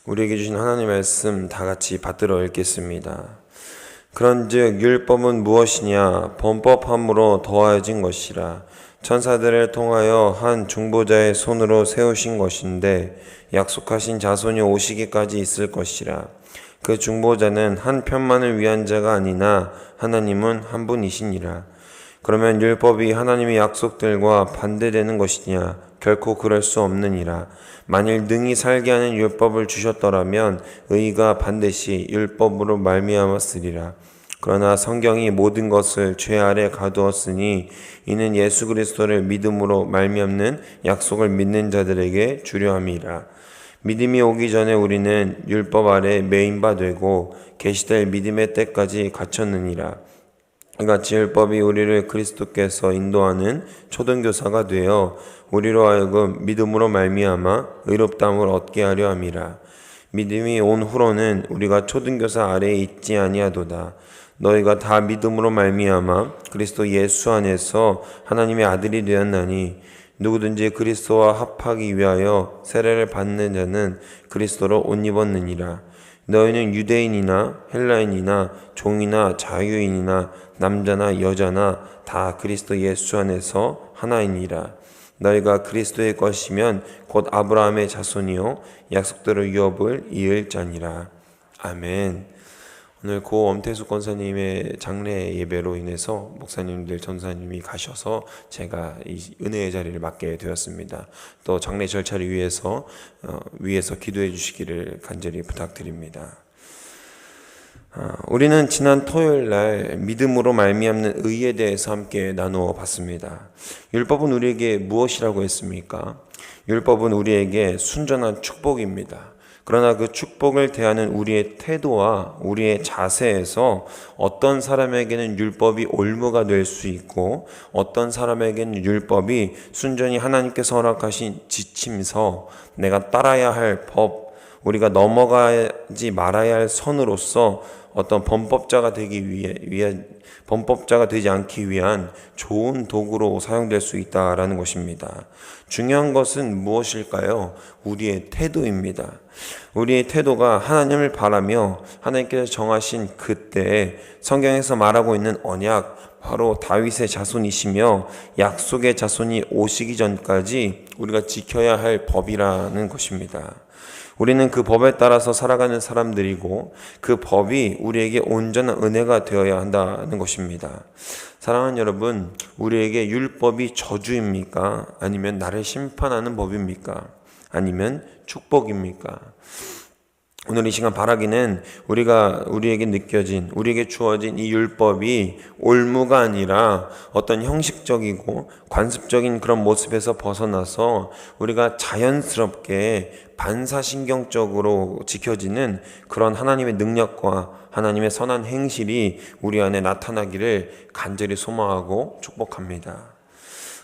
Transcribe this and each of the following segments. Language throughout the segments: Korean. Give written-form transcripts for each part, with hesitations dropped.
우리에게 주신 하나님의 말씀 다 같이 받들어 읽겠습니다. 그런즉 율법은 무엇이냐? 범법함으로 더하여진 것이라. 천사들을 통하여 한 중보자의 손으로 세우신 것인데 약속하신 자손이 오시기까지 있을 것이라. 그 중보자는 한 편만을 위한 자가 아니나 하나님은 한 분이시니라. 그러면 율법이 하나님의 약속들과 반대되는 것이냐? 결코 그럴 수 없느니라. 만일 능히 살게 하는 율법을 주셨더라면 의가 반드시 율법으로 말미암았으리라. 그러나 성경이 모든 것을 죄 아래 가두었으니 이는 예수 그리스도를 믿음으로 말미암는 약속을 믿는 자들에게 주려 함이라. 믿음이 오기 전에 우리는 율법 아래 매인 바 되고 계시될 믿음의 때까지 갇혔느니라. 이같이 율법이 우리를 그리스도께서 인도하는 초등교사가 되어 우리로 하여금 믿음으로 말미암아 의롭다함을 얻게 하려 함이라. 믿음이 온 후로는 우리가 초등교사 아래에 있지 아니하도다. 너희가 다 믿음으로 말미암아 그리스도 예수 안에서 하나님의 아들이 되었나니 누구든지 그리스도와 합하기 위하여 세례를 받는 자는 그리스도로 옷 입었느니라. 너희는 유대인이나 헬라인이나 종이나 자유인이나 남자나 여자나 다 그리스도 예수 안에서 하나이니라. 너희가 그리스도의 것이면 곧 아브라함의 자손이요 약속대로 유업을 이을 자니라. 아멘. 오늘 고 엄태숙 권사님의 장례 예배로 인해서 목사님들 전사님이 가셔서 제가 이 은혜의 자리를 맡게 되었습니다. 또 장례 절차를 위해서 기도해 주시기를 간절히 부탁드립니다. 우리는 지난 토요일 날 믿음으로 말미암는 의에 대해서 함께 나누어 봤습니다. 율법은 우리에게 무엇이라고 했습니까? 율법은 우리에게 순전한 축복입니다. 그러나 그 축복을 대하는 우리의 태도와 우리의 자세에서 어떤 사람에게는 율법이 올무가 될 수 있고 어떤 사람에게는 율법이 순전히 하나님께서 허락하신 지침서, 내가 따라야 할 법, 우리가 넘어가지 말아야 할 선으로서 어떤 범법자가 되지 않기 위한 좋은 도구로 사용될 수 있다라는 것입니다. 중요한 것은 무엇일까요? 우리의 태도입니다. 우리의 태도가 하나님을 바라며 하나님께서 정하신 그때에 성경에서 말하고 있는 언약, 바로 다윗의 자손이시며 약속의 자손이 오시기 전까지 우리가 지켜야 할 법이라는 것입니다. 우리는 그 법에 따라서 살아가는 사람들이고 그 법이 우리에게 온전한 은혜가 되어야 한다는 것입니다. 사랑하는 여러분, 우리에게 율법이 저주입니까? 아니면 나를 심판하는 법입니까? 아니면 축복입니까? 오늘 이 시간 바라기는 우리에게 주어진 이 율법이 올무가 아니라 어떤 형식적이고 관습적인 그런 모습에서 벗어나서 우리가 자연스럽게 반사신경적으로 지켜지는 그런 하나님의 능력과 하나님의 선한 행실이 우리 안에 나타나기를 간절히 소망하고 축복합니다.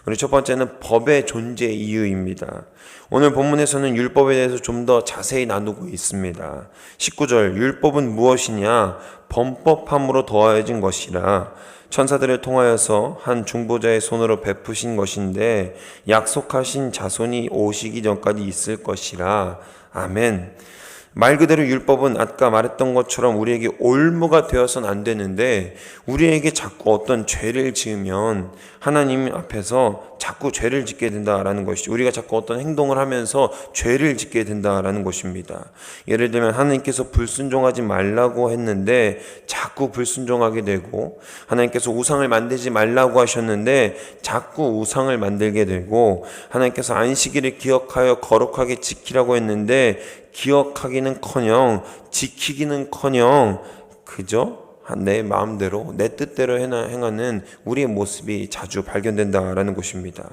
우리 첫 번째는 법의 존재 이유입니다. 오늘 본문에서는 율법에 대해서 좀 더 자세히 나누고 있습니다. 19절, 율법은 무엇이냐? 범법함으로 더하여진 것이라. 천사들을 통하여서 한 중보자의 손으로 베푸신 것인데 약속하신 자손이 오시기 전까지 있을 것이라. 아멘. 말 그대로 율법은 아까 말했던 것처럼 우리에게 올무가 되어서는 안 되는데 우리에게 자꾸 어떤 죄를 지으면 하나님 앞에서 자꾸 죄를 짓게 된다라는 것이죠. 우리가 자꾸 어떤 행동을 하면서 죄를 짓게 된다라는 것입니다. 예를 들면 하나님께서 불순종하지 말라고 했는데 자꾸 불순종하게 되고, 하나님께서 우상을 만들지 말라고 하셨는데 자꾸 우상을 만들게 되고, 하나님께서 안식일을 기억하여 거룩하게 지키라고 했는데 기억하기는커녕 지키기는커녕 그저 내 마음대로 내 뜻대로 행하는 우리의 모습이 자주 발견된다라는 것입니다.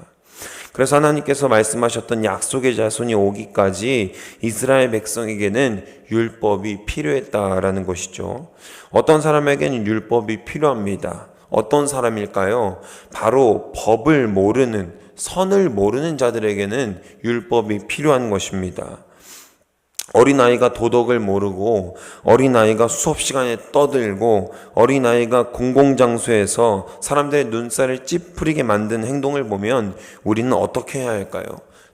그래서 하나님께서 말씀하셨던 약속의 자손이 오기까지 이스라엘 백성에게는 율법이 필요했다라는 것이죠. 어떤 사람에게는 율법이 필요합니다. 어떤 사람일까요? 바로 법을 모르는, 선을 모르는 자들에게는 율법이 필요한 것입니다. 어린아이가 도덕을 모르고, 어린아이가 수업시간에 떠들고, 어린아이가 공공장소에서 사람들의 눈살을 찌푸리게 만든 행동을 보면 우리는 어떻게 해야 할까요?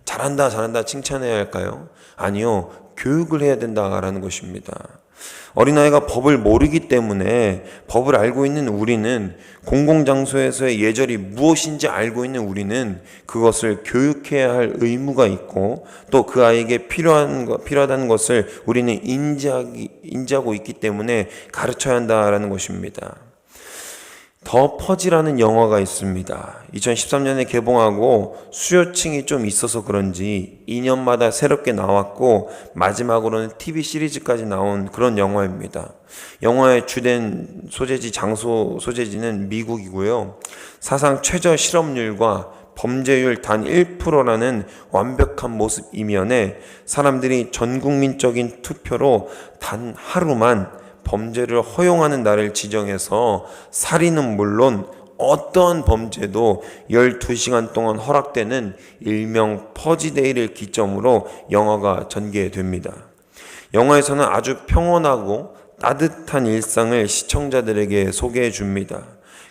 잘한다, 잘한다 칭찬해야 할까요? 아니요. 교육을 해야 된다라는 것입니다. 어린아이가 법을 모르기 때문에 법을 알고 있는 우리는 공공장소에서의 예절이 무엇인지 알고 있는 우리는 그것을 교육해야 할 의무가 있고 또 그 아이에게 필요하다는 것을 우리는 인지하고 있기 때문에 가르쳐야 한다라는 것입니다. 더 퍼지라는 영화가 있습니다. 2013년에 개봉하고 수요층이 좀 있어서 그런지 2년마다 새롭게 나왔고 마지막으로는 TV 시리즈까지 나온 그런 영화입니다. 영화의 주된 장소 소재지는 미국이고요. 사상 최저 실업률과 범죄율 단 1%라는 완벽한 모습 이면에 사람들이 전국민적인 투표로 단 하루만 범죄를 허용하는 날을 지정해서 살인은 물론 어떠한 범죄도 12시간 동안 허락되는 일명 퍼지데이를 기점으로 영화가 전개됩니다. 영화에서는 아주 평온하고 따뜻한 일상을 시청자들에게 소개해 줍니다.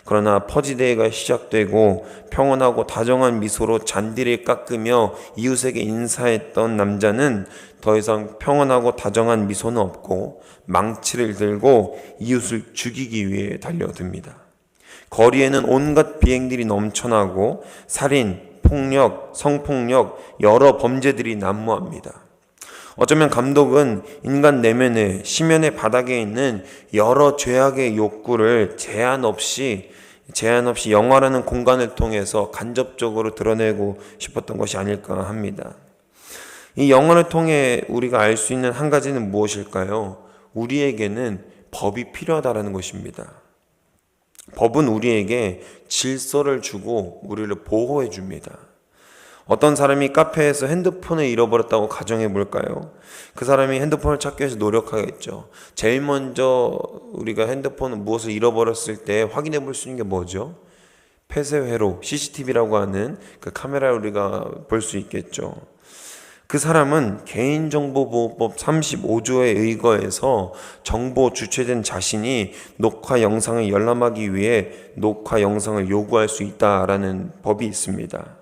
그러나 퍼지데이가 시작되고 평온하고 다정한 미소로 잔디를 깎으며 이웃에게 인사했던 남자는 더 이상 평온하고 다정한 미소는 없고 망치를 들고 이웃을 죽이기 위해 달려듭니다. 거리에는 온갖 비행들이 넘쳐나고 살인, 폭력, 성폭력, 여러 범죄들이 난무합니다. 어쩌면 감독은 인간 내면의 심연의 바닥에 있는 여러 죄악의 욕구를 제한 없이 영화라는 공간을 통해서 간접적으로 드러내고 싶었던 것이 아닐까 합니다. 이 영화를 통해 우리가 알 수 있는 한 가지는 무엇일까요? 우리에게는 법이 필요하다는 것입니다. 법은 우리에게 질서를 주고 우리를 보호해 줍니다. 어떤 사람이 카페에서 핸드폰을 잃어버렸다고 가정해 볼까요? 그 사람이 핸드폰을 찾기 위해서 노력하겠죠. 제일 먼저 우리가 핸드폰을 무엇을 잃어버렸을 때 확인해 볼 수 있는 게 뭐죠? 폐쇄회로, CCTV라고 하는 그 카메라를 우리가 볼 수 있겠죠. 그 사람은 개인정보보호법 35조에 의거해서 정보 주체된 자신이 녹화 영상을 열람하기 위해 녹화 영상을 요구할 수 있다라는 법이 있습니다.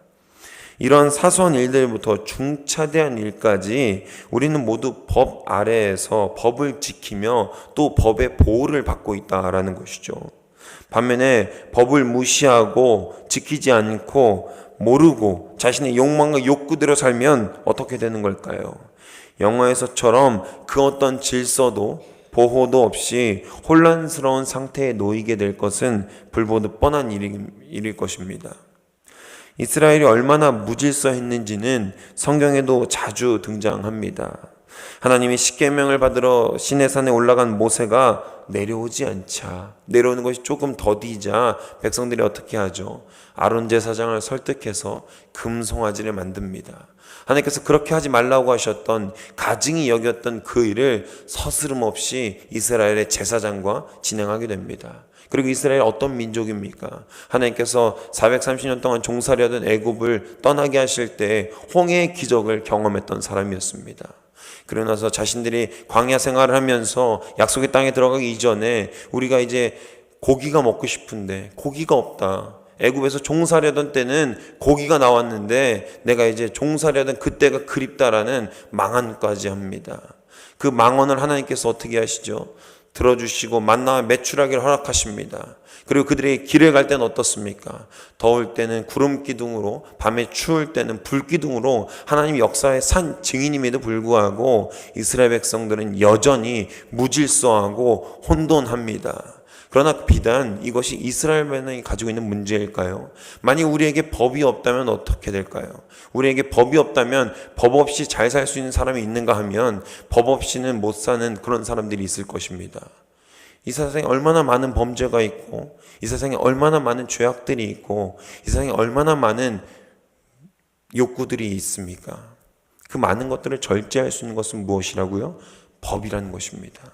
이런 사소한 일들부터 중차대한 일까지 우리는 모두 법 아래에서 법을 지키며 또 법의 보호를 받고 있다라는 것이죠. 반면에 법을 무시하고 지키지 않고 모르고 자신의 욕망과 욕구대로 살면 어떻게 되는 걸까요? 영화에서처럼 그 어떤 질서도 보호도 없이 혼란스러운 상태에 놓이게 될 것은 불보듯 뻔한 일일 것입니다. 이스라엘이 얼마나 무질서했는지는 성경에도 자주 등장합니다. 하나님이 십계명을 받으러 시내산에 올라간 모세가 내려오지 않자, 내려오는 것이 조금 더디자 백성들이 어떻게 하죠? 아론 제사장을 설득해서 금송아지를 만듭니다. 하나님께서 그렇게 하지 말라고 하셨던 가증히 여겼던 그 일을 서스름 없이 이스라엘의 제사장과 진행하게 됩니다. 그리고 이스라엘이 어떤 민족입니까? 하나님께서 430년 동안 종살이하던 애굽을 떠나게 하실 때 홍해의 기적을 경험했던 사람이었습니다. 그러고 나서 자신들이 광야 생활을 하면서 약속의 땅에 들어가기 이전에 우리가 이제 고기가 먹고 싶은데 고기가 없다. 애굽에서 종살이하던 때는 고기가 나왔는데 내가 이제 종살이하던 그때가 그립다라는 망언까지 합니다. 그 망언을 하나님께서 어떻게 하시죠? 들어주시고 만나와 매출하기를 허락하십니다. 그리고 그들이 길을 갈 때는 어떻습니까? 더울 때는 구름 기둥으로, 밤에 추울 때는 불 기둥으로 하나님 역사의 산 증인임에도 불구하고 이스라엘 백성들은 여전히 무질서하고 혼돈합니다. 그러나 비단 이것이 이스라엘만이 가지고 있는 문제일까요? 만약 우리에게 법이 없다면 어떻게 될까요? 우리에게 법이 없다면 법 없이 잘 살 수 있는 사람이 있는가 하면 법 없이는 못 사는 그런 사람들이 있을 것입니다. 이 세상에 얼마나 많은 범죄가 있고 이 세상에 얼마나 많은 죄악들이 있고 이 세상에 얼마나 많은 욕구들이 있습니까? 그 많은 것들을 절제할 수 있는 것은 무엇이라고요? 법이라는 것입니다.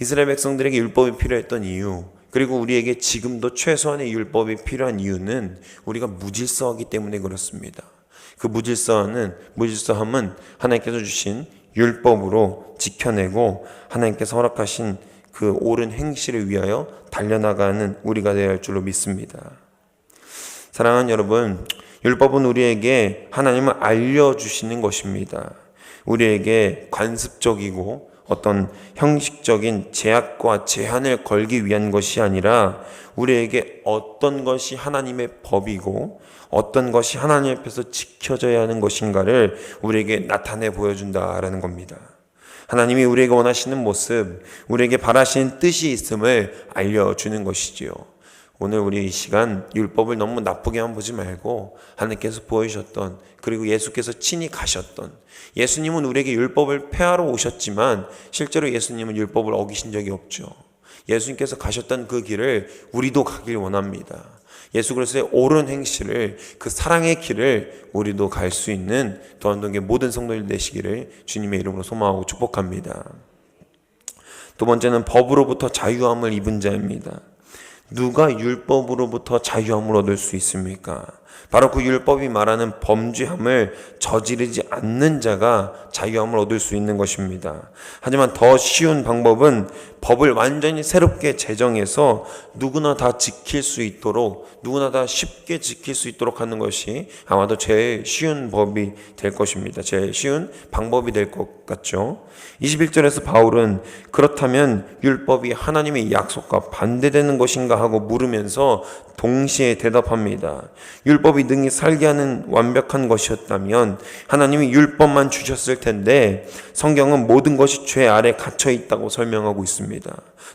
이스라엘 백성들에게 율법이 필요했던 이유, 그리고 우리에게 지금도 최소한의 율법이 필요한 이유는 우리가 무질서하기 때문에 그렇습니다. 그 무질서함은 하나님께서 주신 율법으로 지켜내고 하나님께서 허락하신 그 옳은 행실을 위하여 달려나가는 우리가 되어야 할 줄로 믿습니다. 사랑하는 여러분, 율법은 우리에게 하나님을 알려주시는 것입니다. 우리에게 관습적이고 어떤 형식적인 제약과 제한을 걸기 위한 것이 아니라 우리에게 어떤 것이 하나님의 법이고 어떤 것이 하나님 앞에서 지켜져야 하는 것인가를 우리에게 나타내 보여준다라는 겁니다. 하나님이 우리에게 원하시는 모습, 우리에게 바라시는 뜻이 있음을 알려주는 것이지요. 오늘 우리 이 시간 율법을 너무 나쁘게만 보지 말고 하나님께서 보여주셨던, 그리고 예수께서 친히 가셨던, 예수님은 우리에게 율법을 폐하러 오셨지만 실제로 예수님은 율법을 어기신 적이 없죠. 예수님께서 가셨던 그 길을 우리도 가길 원합니다. 예수 그리스도의 옳은 행실을, 그 사랑의 길을 우리도 갈 수 있는 도안동교회 모든 성도들 되시기를 주님의 이름으로 소망하고 축복합니다. 두 번째는 법으로부터 자유함을 입은 자입니다. 누가 율법으로부터 자유함을 얻을 수 있습니까? 바로 그 율법이 말하는 범죄함을 저지르지 않는 자가 자유함을 얻을 수 있는 것입니다. 하지만 더 쉬운 방법은 법을 완전히 새롭게 제정해서 누구나 다 지킬 수 있도록, 누구나 다 쉽게 지킬 수 있도록 하는 것이 아마도 제일 쉬운 법이 될 것입니다. 제일 쉬운 방법이 될 것 같죠. 21절에서 바울은 그렇다면 율법이 하나님의 약속과 반대되는 것인가 하고 물으면서 동시에 대답합니다. 율법이 능히 살게 하는 완벽한 것이었다면 하나님이 율법만 주셨을 텐데 성경은 모든 것이 죄 아래 갇혀 있다고 설명하고 있습니다.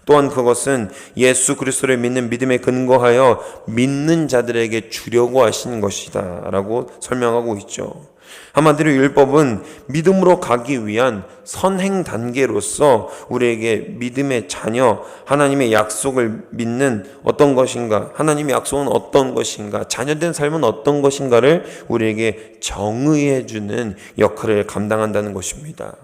또한 그것은 예수 그리스도를 믿는 믿음에 근거하여 믿는 자들에게 주려고 하신 것이다 라고 설명하고 있죠. 한마디로 율법은 믿음으로 가기 위한 선행 단계로서 우리에게 믿음의 자녀, 하나님의 약속을 믿는 어떤 것인가, 하나님의 약속은 어떤 것인가, 자녀된 삶은 어떤 것인가를 우리에게 정의해 주는 역할을 감당한다는 것입니다.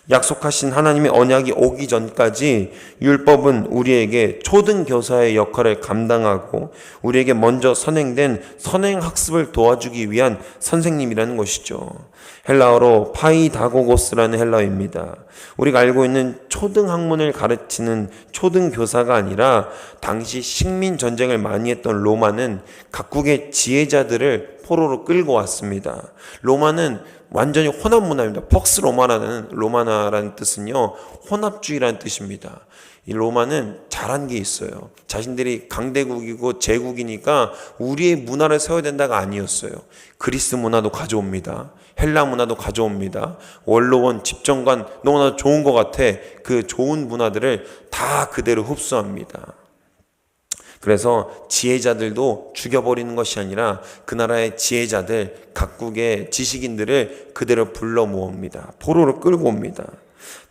약속하신 하나님의 언약이 오기 전까지 율법은 우리에게 초등교사의 역할을 감당하고 우리에게 먼저 선행된 선행학습을 도와주기 위한 선생님이라는 것이죠. 헬라어로 파이다고고스라는 헬라어입니다. 우리가 알고 있는 초등학문을 가르치는 초등교사가 아니라 당시 식민전쟁을 많이 했던 로마는 각국의 지혜자들을 포로로 끌고 왔습니다. 로마는 완전히 혼합 문화입니다. 퍽스 로마나라는 뜻은요, 혼합주의라는 뜻입니다. 이 로마는 잘한 게 있어요. 자신들이 강대국이고 제국이니까 우리의 문화를 세워야 된다가 아니었어요. 그리스 문화도 가져옵니다. 헬라 문화도 가져옵니다. 원로원, 집정관 너무나 좋은 것 같아. 그 좋은 문화들을 다 그대로 흡수합니다. 그래서 지혜자들도 죽여버리는 것이 아니라 그 나라의 지혜자들, 각국의 지식인들을 그대로 불러 모읍니다. 포로로 끌고 옵니다.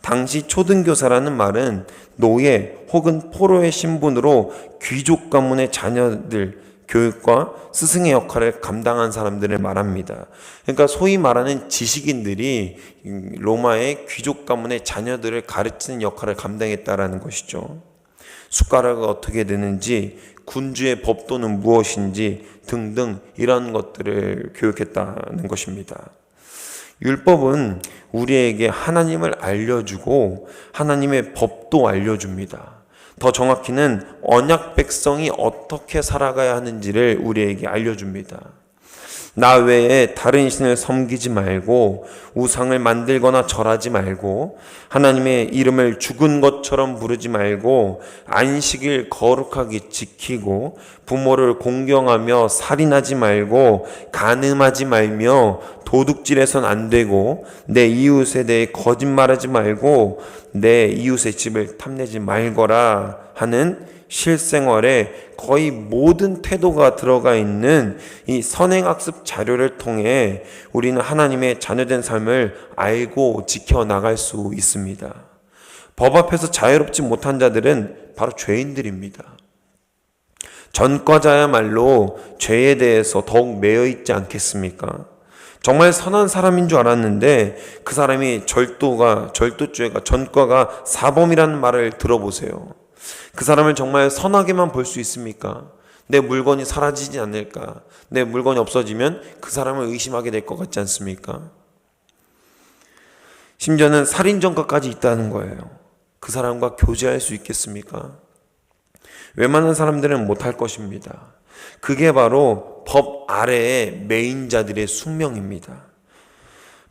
당시 초등교사라는 말은 노예 혹은 포로의 신분으로 귀족 가문의 자녀들, 교육과 스승의 역할을 감당한 사람들을 말합니다. 그러니까 소위 말하는 지식인들이 로마의 귀족 가문의 자녀들을 가르치는 역할을 감당했다라는 것이죠. 숟가락이 어떻게 되는지, 군주의 법도는 무엇인지 등등 이런 것들을 교육했다는 것입니다. 율법은 우리에게 하나님을 알려주고 하나님의 법도 알려줍니다. 더 정확히는 언약 백성이 어떻게 살아가야 하는지를 우리에게 알려줍니다. 나 외에 다른 신을 섬기지 말고 우상을 만들거나 절하지 말고 하나님의 이름을 죽은 것처럼 부르지 말고 안식일 거룩하게 지키고 부모를 공경하며 살인하지 말고 간음하지 말며 도둑질해선 안 되고 내 이웃에 대해 거짓말하지 말고 내 이웃의 집을 탐내지 말거라 하는 실생활에 거의 모든 태도가 들어가 있는 이 선행학습 자료를 통해 우리는 하나님의 자녀된 삶을 알고 지켜나갈 수 있습니다. 법 앞에서 자유롭지 못한 자들은 바로 죄인들입니다. 전과자야말로 죄에 대해서 더욱 매여있지 않겠습니까? 정말 선한 사람인 줄 알았는데 그 사람이 절도죄가 전과가 사범이라는 말을 들어보세요. 그 사람을 정말 선하게만 볼 수 있습니까? 내 물건이 사라지지 않을까? 내 물건이 없어지면 그 사람을 의심하게 될 것 같지 않습니까? 심지어는 살인 전과까지 있다는 거예요. 그 사람과 교제할 수 있겠습니까? 웬만한 사람들은 못할 것입니다. 그게 바로 법 아래의 매인자들의 숙명입니다.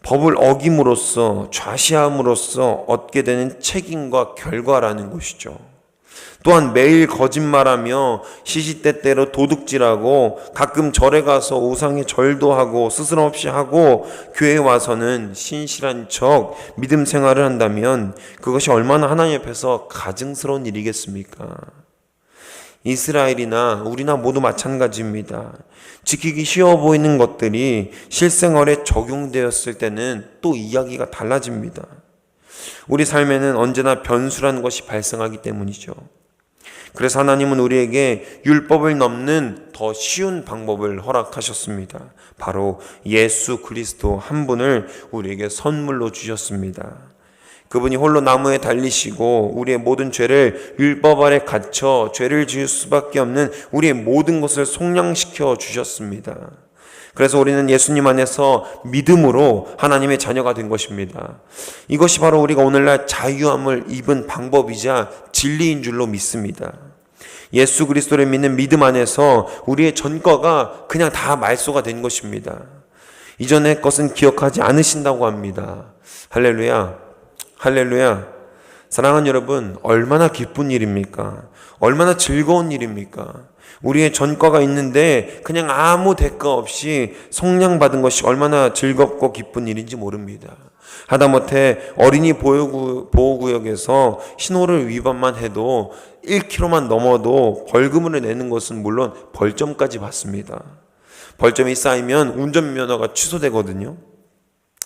법을 어김으로써 좌시함으로써 얻게 되는 책임과 결과라는 것이죠. 또한 매일 거짓말하며 시시때때로 도둑질하고 가끔 절에 가서 우상에 절도 하고 스스럼 없이 하고 교회에 와서는 신실한 척 믿음 생활을 한다면 그것이 얼마나 하나님 앞에서 가증스러운 일이겠습니까? 이스라엘이나 우리나 모두 마찬가지입니다. 지키기 쉬워 보이는 것들이 실생활에 적용되었을 때는 또 이야기가 달라집니다. 우리 삶에는 언제나 변수라는 것이 발생하기 때문이죠. 그래서 하나님은 우리에게 율법을 넘는 더 쉬운 방법을 허락하셨습니다. 바로 예수 그리스도 한 분을 우리에게 선물로 주셨습니다. 그분이 홀로 나무에 달리시고 우리의 모든 죄를 율법 아래 갇혀 죄를 지을 수밖에 없는 우리의 모든 것을 속량시켜 주셨습니다. 그래서 우리는 예수님 안에서 믿음으로 하나님의 자녀가 된 것입니다. 이것이 바로 우리가 오늘날 자유함을 입은 방법이자 진리인 줄로 믿습니다. 예수 그리스도를 믿는 믿음 안에서 우리의 전과가 그냥 다 말소가 된 것입니다. 이전의 것은 기억하지 않으신다고 합니다. 할렐루야. 할렐루야. 사랑하는 여러분, 얼마나 기쁜 일입니까? 얼마나 즐거운 일입니까? 우리의 전과가 있는데 그냥 아무 대가 없이 속량받은 것이 얼마나 즐겁고 기쁜 일인지 모릅니다. 하다못해 어린이 보호구역에서 신호를 위반만 해도 1km만 넘어도 벌금을 내는 것은 물론 벌점까지 받습니다. 벌점이 쌓이면 운전면허가 취소되거든요.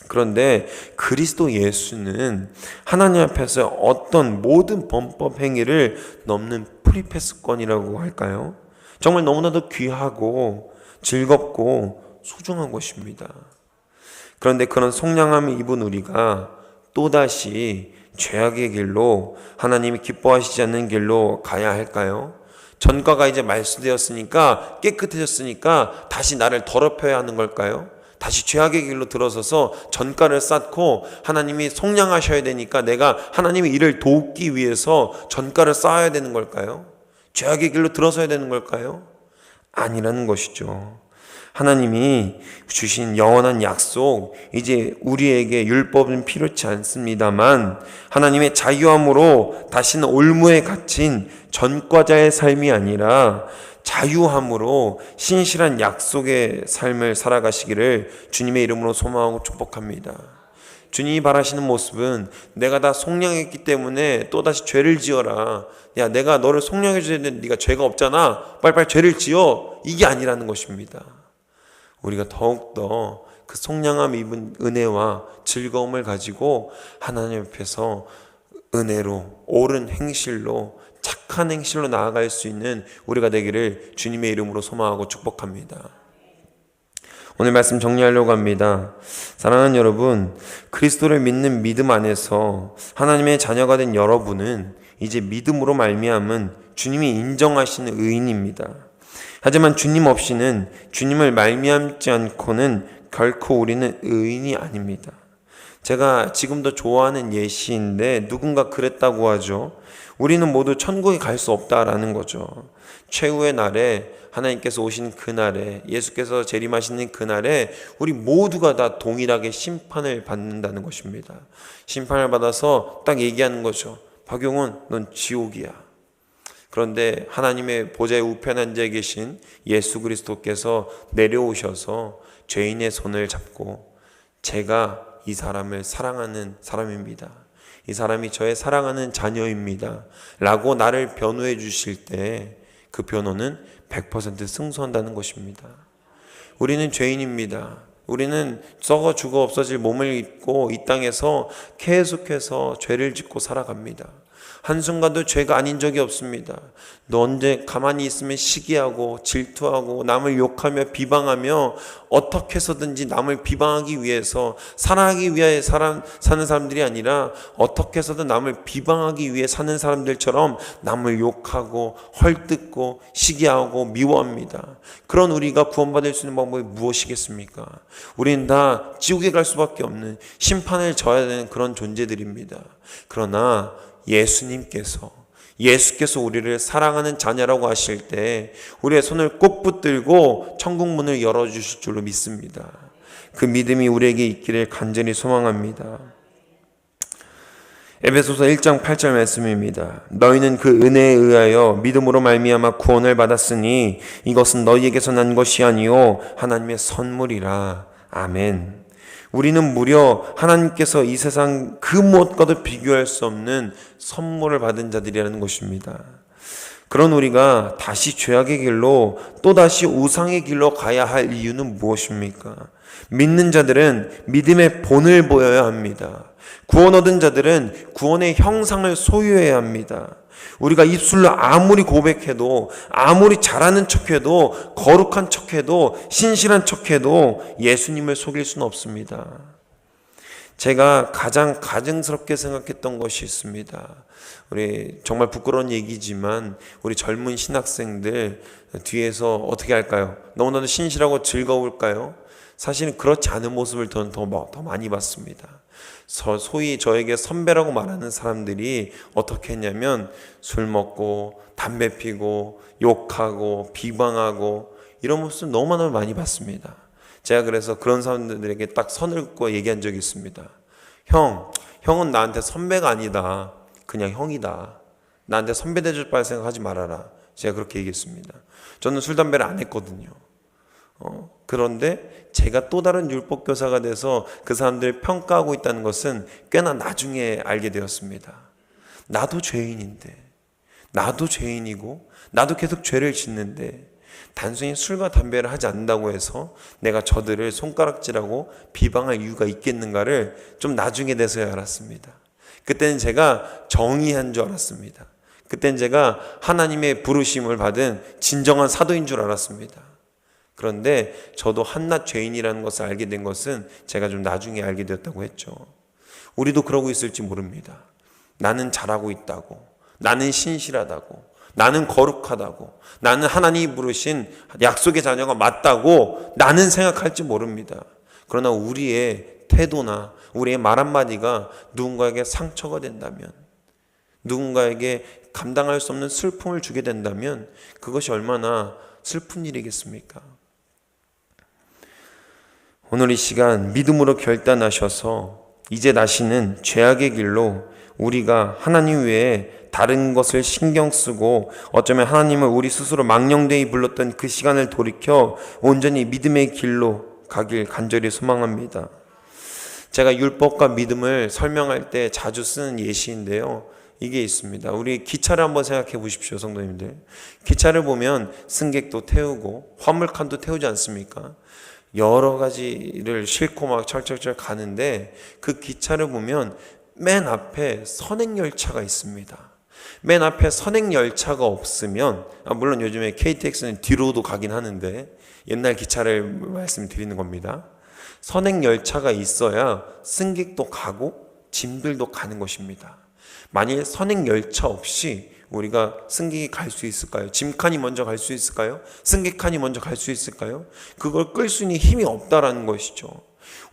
그런데 그리스도 예수는 하나님 앞에서 어떤 모든 범법 행위를 넘는 프리패스권이라고 할까요? 정말 너무나도 귀하고 즐겁고 소중한 것입니다. 그런데 그런 속량함을 입은 우리가 또다시 죄악의 길로 하나님이 기뻐하시지 않는 길로 가야 할까요? 전과가 이제 말소되었으니까 깨끗해졌으니까 다시 나를 더럽혀야 하는 걸까요? 다시 죄악의 길로 들어서서 전과를 쌓고 하나님이 속량하셔야 되니까 내가 하나님의 일을 돕기 위해서 전과를 쌓아야 되는 걸까요? 죄악의 길로 들어서야 되는 걸까요? 아니라는 것이죠. 하나님이 주신 영원한 약속, 이제 우리에게 율법은 필요치 않습니다만 하나님의 자유함으로 다시는 올무에 갇힌 전과자의 삶이 아니라 자유함으로 신실한 약속의 삶을 살아가시기를 주님의 이름으로 소망하고 축복합니다. 주님이 바라시는 모습은 내가 다 속량했기 때문에 또다시 죄를 지어라. 야, 내가 너를 속량해 줘야 되는데 네가 죄가 없잖아. 빨리빨리 죄를 지어. 이게 아니라는 것입니다. 우리가 더욱더 그 속량함 입은 은혜와 즐거움을 가지고 하나님 앞에서 은혜로 옳은 행실로 착한 행실로 나아갈 수 있는 우리가 되기를 주님의 이름으로 소망하고 축복합니다. 오늘 말씀 정리하려고 합니다. 사랑하는 여러분, 그리스도를 믿는 믿음 안에서 하나님의 자녀가 된 여러분은 이제 믿음으로 말미암은 주님이 인정하시는 의인입니다. 하지만 주님 없이는 주님을 말미암지 않고는 결코 우리는 의인이 아닙니다. 제가 지금도 좋아하는 예시인데 누군가 그랬다고 하죠. 우리는 모두 천국에 갈 수 없다라는 거죠. 최후의 날에 하나님께서 오신 그날에 예수께서 재림하시는 그날에 우리 모두가 다 동일하게 심판을 받는다는 것입니다. 심판을 받아서 딱 얘기하는 거죠. 박용훈, 넌 지옥이야. 그런데 하나님의 보좌의 우편에 앉아 계신 예수 그리스도께서 내려오셔서 죄인의 손을 잡고 제가 이 사람을 사랑하는 사람입니다. 이 사람이 저의 사랑하는 자녀입니다. 라고 나를 변호해 주실 때 그 변호는 100% 승소한다는 것입니다. 우리는 죄인입니다. 우리는 썩어 죽어 없어질 몸을 입고 이 땅에서 계속해서 죄를 짓고 살아갑니다. 한순간도 죄가 아닌 적이 없습니다. 너 언제 가만히 있으면 시기하고 질투하고 남을 욕하며 비방하며 어떻게 해서든지 남을 비방하기 위해서 사랑하기 위해 사는 사람들이 아니라 어떻게 해서든 남을 비방하기 위해 사는 사람들처럼 남을 욕하고 헐뜯고 시기하고 미워합니다. 그런 우리가 구원받을 수 있는 방법이 무엇이겠습니까? 우리는 다 지옥에 갈 수밖에 없는 심판을 져야 되는 그런 존재들입니다. 그러나 예수님께서 예수께서 우리를 사랑하는 자녀라고 하실 때 우리의 손을 꼭 붙들고 천국 문을 열어주실 줄로 믿습니다. 그 믿음이 우리에게 있기를 간절히 소망합니다. 에베소서 1장 8절 말씀입니다. 너희는 그 은혜에 의하여 믿음으로 말미암아 구원을 받았으니 이것은 너희에게서 난 것이 아니요 하나님의 선물이라. 아멘. 우리는 무려 하나님께서 이 세상 그 무엇과도 비교할 수 없는 선물을 받은 자들이라는 것입니다. 그런 우리가 다시 죄악의 길로 또다시 우상의 길로 가야 할 이유는 무엇입니까? 믿는 자들은 믿음의 본을 보여야 합니다. 구원 얻은 자들은 구원의 형상을 소유해야 합니다. 우리가 입술로 아무리 고백해도, 아무리 잘하는 척해도, 거룩한 척해도, 신실한 척해도 예수님을 속일 수는 없습니다. 제가 가장 가증스럽게 생각했던 것이 있습니다. 우리 정말 부끄러운 얘기지만 우리 젊은 신학생들 뒤에서 어떻게 할까요? 너무나도 신실하고 즐거울까요? 사실은 그렇지 않은 모습을 더 많이 봤습니다. 소위 저에게 선배라고 말하는 사람들이 어떻게 했냐면 술 먹고 담배 피고 욕하고 비방하고 이런 모습 너무나 많이 봤습니다. 제가 그래서 그런 사람들에게 딱 선을 긋고 얘기한 적이 있습니다. 형은 나한테 선배가 아니다. 그냥 형이다. 나한테 선배 대줄 바를 생각하지 말아라. 제가 그렇게 얘기했습니다. 저는 술 담배를 안 했거든요. 그런데 제가 또 다른 율법 교사가 돼서 그 사람들을 평가하고 있다는 것은 꽤나 나중에 알게 되었습니다. 나도 죄인인데, 나도 죄인이고, 나도 계속 죄를 짓는데 단순히 술과 담배를 하지 않는다고 해서 내가 저들을 손가락질하고 비방할 이유가 있겠는가를 좀 나중에 돼서야 알았습니다. 그때는 제가 정의한 줄 알았습니다. 그때는 제가 하나님의 부르심을 받은 진정한 사도인 줄 알았습니다. 그런데 저도 한낱 죄인이라는 것을 알게 된 것은 제가 좀 나중에 알게 되었다고 했죠. 우리도 그러고 있을지 모릅니다. 나는 잘하고 있다고, 나는 신실하다고, 나는 거룩하다고, 나는 하나님이 부르신 약속의 자녀가 맞다고 나는 생각할지 모릅니다. 그러나 우리의 태도나 우리의 말 한마디가 누군가에게 상처가 된다면, 누군가에게 감당할 수 없는 슬픔을 주게 된다면 그것이 얼마나 슬픈 일이겠습니까? 오늘 이 시간 믿음으로 결단하셔서 이제 다시는 죄악의 길로 우리가 하나님 외에 다른 것을 신경 쓰고 어쩌면 하나님을 우리 스스로 망령되이 불렀던 그 시간을 돌이켜 온전히 믿음의 길로 가길 간절히 소망합니다. 제가 율법과 믿음을 설명할 때 자주 쓰는 예시인데요. 이게 있습니다. 우리 기차를 한번 생각해 보십시오, 성도님들. 기차를 보면 승객도 태우고 화물칸도 태우지 않습니까? 여러 가지를 싣고 막 철철철 가는데 그 기차를 보면 맨 앞에 선행열차가 있습니다. 맨 앞에 선행열차가 없으면, 물론 요즘에 KTX는 뒤로도 가긴 하는데 옛날 기차를 말씀드리는 겁니다. 선행열차가 있어야 승객도 가고 짐들도 가는 것입니다. 만일 선행열차 없이 우리가 승객이 갈 수 있을까요? 짐칸이 먼저 갈 수 있을까요? 승객칸이 먼저 갈 수 있을까요? 그걸 끌 수 있는 힘이 없다라는 것이죠.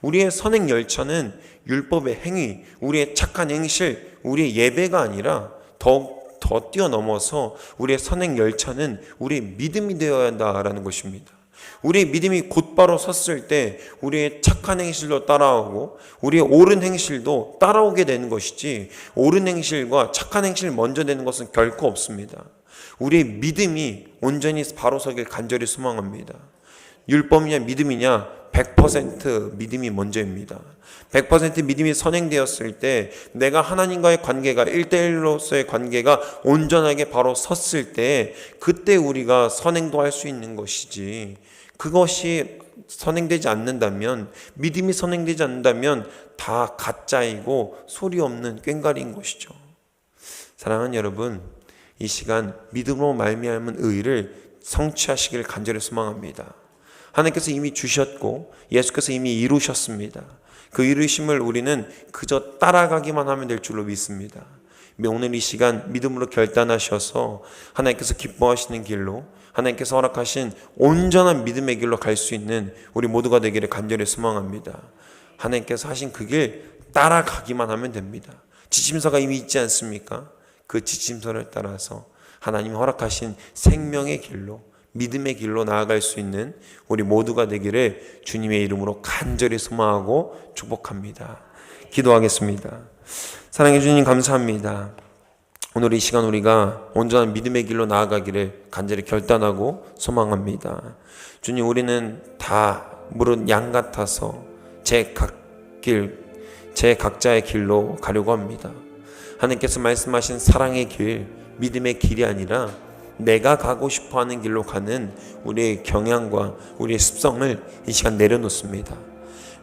우리의 선행열차는 율법의 행위, 우리의 착한 행실, 우리의 예배가 아니라 더 뛰어넘어서 우리의 선행열차는 우리의 믿음이 되어야 한다라는 것입니다. 우리의 믿음이 곧바로 섰을 때 우리의 착한 행실도 따라오고 우리의 옳은 행실도 따라오게 되는 것이지, 옳은 행실과 착한 행실 먼저 되는 것은 결코 없습니다. 우리의 믿음이 온전히 바로 서길 간절히 소망합니다. 율법이냐 믿음이냐 100% 믿음이 먼저입니다. 100% 믿음이 선행되었을 때 내가 하나님과의 관계가 1대1로서의 관계가 온전하게 바로 섰을 때 그때 우리가 선행도 할 수 있는 것이지, 그것이 선행되지 않는다면, 믿음이 선행되지 않는다면 다 가짜이고 소리 없는 꽹과리인 것이죠. 사랑하는 여러분, 이 시간 믿음으로 말미암은 의를 성취하시길 간절히 소망합니다. 하나님께서 이미 주셨고 예수께서 이미 이루셨습니다. 그 이루심을 우리는 그저 따라가기만 하면 될 줄로 믿습니다. 오늘 이 시간 믿음으로 결단하셔서 하나님께서 기뻐하시는 길로, 하나님께서 허락하신 온전한 믿음의 길로 갈 수 있는 우리 모두가 되기를 간절히 소망합니다. 하나님께서 하신 그 길 따라가기만 하면 됩니다. 지침서가 이미 있지 않습니까? 그 지침서를 따라서 하나님이 허락하신 생명의 길로, 믿음의 길로 나아갈 수 있는 우리 모두가 되기를 주님의 이름으로 간절히 소망하고 축복합니다. 기도하겠습니다. 사랑해 주님 감사합니다. 오늘 이 시간 우리가 온전한 믿음의 길로 나아가기를 간절히 결단하고 소망합니다. 주님, 우리는 다 무릇 양 같아서 제 각자의 길로 가려고 합니다. 하나님께서 말씀하신 사랑의 길, 믿음의 길이 아니라 내가 가고 싶어하는 길로 가는 우리의 경향과 우리의 습성을 이 시간 내려놓습니다.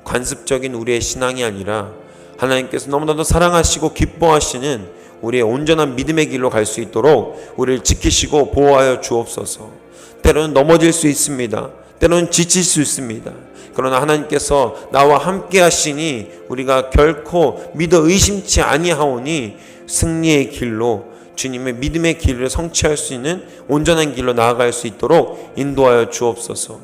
관습적인 우리의 신앙이 아니라 하나님께서 너무나도 사랑하시고 기뻐하시는 우리의 온전한 믿음의 길로 갈 수 있도록 우리를 지키시고 보호하여 주옵소서. 때로는 넘어질 수 있습니다. 때로는 지칠 수 있습니다. 그러나 하나님께서 나와 함께 하시니 우리가 결코 믿어 의심치 아니하오니 승리의 길로, 주님의 믿음의 길을 성취할 수 있는 온전한 길로 나아갈 수 있도록 인도하여 주옵소서.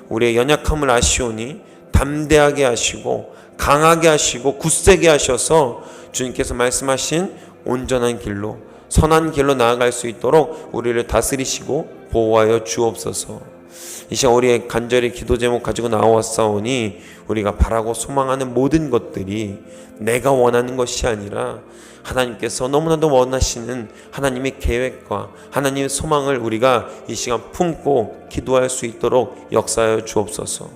우리의 연약함을 아시오니 담대하게 하시고 강하게 하시고 굳세게 하셔서 주님께서 말씀하신 온전한 길로, 선한 길로 나아갈 수 있도록 우리를 다스리시고 보호하여 주옵소서. 이 시간 우리의 간절히 기도 제목 가지고 나왔사오니 우리가 바라고 소망하는 모든 것들이 내가 원하는 것이 아니라 하나님께서 너무나도 원하시는 하나님의 계획과 하나님의 소망을 우리가 이 시간 품고 기도할 수 있도록 역사하여 주옵소서.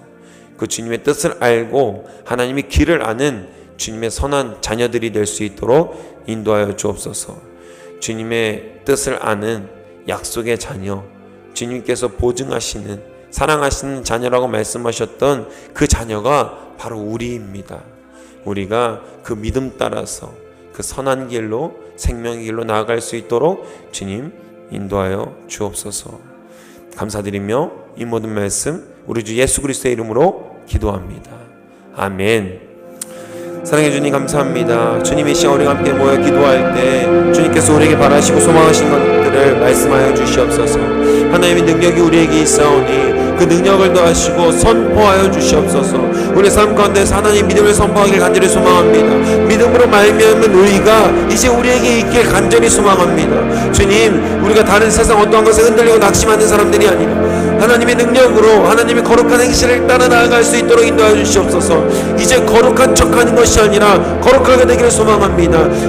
그 주님의 뜻을 알고 하나님의 길을 아는 주님의 선한 자녀들이 될 수 있도록 인도하여 주옵소서. 주님의 뜻을 아는 약속의 자녀, 주님께서 보증하시는 사랑하시는 자녀라고 말씀하셨던 그 자녀가 바로 우리입니다. 우리가 그 믿음 따라서 그 선한 길로, 생명의 길로 나아갈 수 있도록 주님 인도하여 주옵소서. 감사드리며 이 모든 말씀 우리 주 예수 그리스도의 이름으로 기도합니다. 아멘. 사랑해 주님 감사합니다. 주님의 시간 우리가 함께 모여 기도할 때 주님께서 우리에게 바라시고 소망하신 것들을 말씀하여 주시옵소서. 하나님의 능력이 우리에게 있사오니 그 능력을 더하시고 선포하여 주시옵소서. 우리 삶 가운데서 하나님 믿음을 선포하길 간절히 소망합니다. 믿음으로 말미암은 의가 이제 우리에게 있길 간절히 소망합니다. 주님, 우리가 다른 세상 어떠한 것에 흔들리고 낙심하는 사람들이 아니라 하나님의 능력으로 하나님의 거룩한 행실을 따라 나아갈 수 있도록 인도하여 주시옵소서. 이제 거룩한 척하는 것이 아니라 거룩하게 되기를 소망합니다.